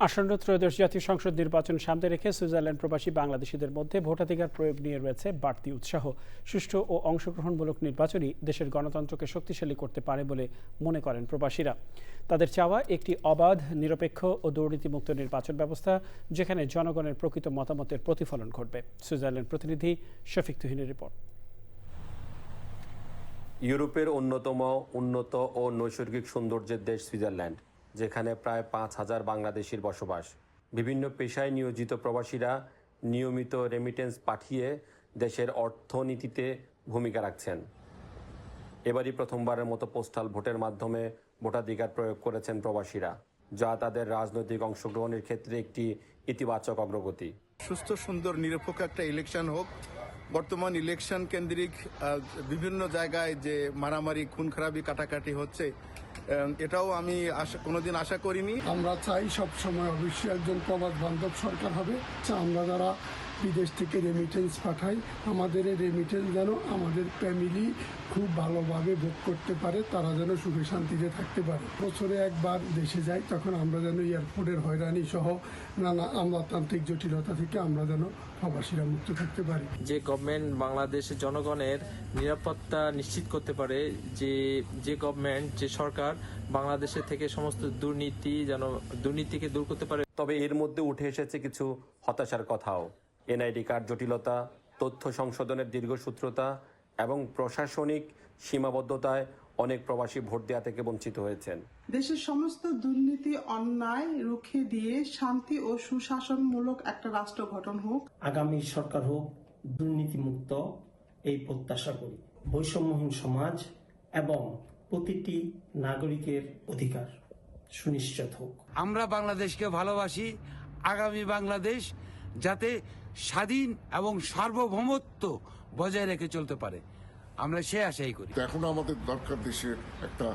আসন্ন ত্রয়োদশ জাতীয় সংসদ নির্বাচন সামনে রেখে সুইজারল্যান্ড প্রবাসী বাংলাদেশিদের মধ্যে ভোটাধিকার প্রয়োগ নিয়ে রয়েছে বাড়তি উৎসাহ। সুষ্ঠু ও অংশগ্রহণমূলক নির্বাচনই দেশের গণতন্ত্রকে শক্তিশালী করতে পারে বলে মনে করেন প্রবাসীরা। তাদের চাওয়া একটি অবাধ, নিরপেক্ষ ও দুর্নীতিমুক্ত নির্বাচন ব্যবস্থা, যেখানে জনগণের প্রকৃত মতামতের প্রতিফলন ঘটবে। সুইজারল্যান্ড প্রতিনিধি শফিক তুহিনের রিপোর্ট। ইউরোপের অন্যতম উন্নত ও নৈসর্গিক সৌন্দর্যের দেশ সুইজারল্যান্ড, যেখানে প্রায় 5,000 বাংলাদেশির বসবাস। বিভিন্ন পেশায় নিয়োজিত প্রবাসীরা নিয়মিত রেমিটেন্স পাঠিয়ে দেশের অর্থনীতিতে ভূমিকা রাখছেন। এবারই প্রথমবারের মতো পোস্টাল ভোটের মাধ্যমে ভোটাধিকার প্রয়োগ করেছেন প্রবাসীরা, যা তাদের রাজনৈতিক অংশগ্রহণের ক্ষেত্রে একটি ইতিবাচক অগ্রগতি। সুস্থ, সুন্দর, নিরপেক্ষ একটা ইলেকশন হোক। বর্তমান ইলেকশন কেন্দ্রিক বিভিন্ন জায়গায় যে মারামারি, খুন খারাপি, কাটাকাটি হচ্ছে, এটাও আমি কোনোদিন আশা করিনি। আমরা চাই সবসময় অবশ্যই একজন প্রবাদ বান্ধব সরকার হবে। আমরা যারা বিদেশ থেকে রেমিটেন্স পাঠাই, আমাদের এই রেমিটেন্স যেন আমাদের ফ্যামিলি খুব ভালোভাবে ভোগ করতে পারে, তারা যেন সুখে শান্তিতে থাকতে পারে। বছরে একবার দেশে যাই, তখন আমরা যেন এয়ারপোর্টের হয়রানি সহ নানা আমলাতান্ত্রিক জটিলতা থেকে আমরা যেন প্রবাসীরা মুক্ত থাকতে পারি। যে গভর্নমেন্ট বাংলাদেশের জনগণের নিরাপত্তা নিশ্চিত করতে পারে, যে গভর্নমেন্ট, যে সরকার বাংলাদেশের থেকে সমস্ত দুর্নীতিকে দূর করতে পারে। তবে এর মধ্যে উঠে এসেছে কিছু হতাশার কথাও। এনআইডি কার্ড জটিলতা, তথ্য সংশোধনের দীর্ঘসূত্রতা এবং প্রশাসনিক সীমাবদ্ধতায় অনেক প্রবাসী ভোট দেওয়া থেকে বঞ্চিত হয়েছেন। দেশের সমস্ত দুর্নীতি, অন্যায় রুখে দিয়ে শান্তি ও সুশাসনমূলক একটা রাষ্ট্র গঠন হোক। আগামী সরকার হোক দুর্নীতিমুক্ত, এই প্রত্যাশা করি। বৈষম্যহীন সমাজ এবং প্রতিটি নাগরিকের অধিকার সুনিশ্চিত হোক। আমরা বাংলাদেশকে ভালোবাসি। আগামী বাংলাদেশ যাতে স্বাধীন এবং সার্বভৌমত্ব বজায় রেখে চলতে পারে, আমরা সে আশাই করি। এখন আমাদের দরকার দেশের একটা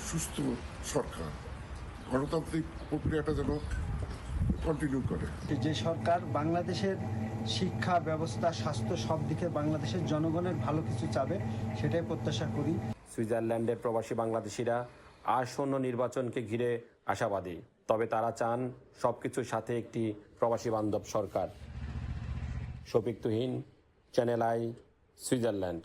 সুস্থ সরকার, গণতান্ত্রিক প্রক্রিয়াটা যেন কন্টিনিউ করে। যে সরকার বাংলাদেশের শিক্ষা ব্যবস্থা, স্বাস্থ্য, সব দিকে বাংলাদেশের জনগণের ভালো কিছু চাবে, সেটাই প্রত্যাশা করি। সুইজারল্যান্ডের প্রবাসী বাংলাদেশিরা আসন্ন নির্বাচনকে ঘিরে আশাবাদী, তবে তারা চান সবকিছুর সাথে একটি প্রবাসী বান্ধব সরকার। Shafiq Tuhin, Channel I, Switzerland.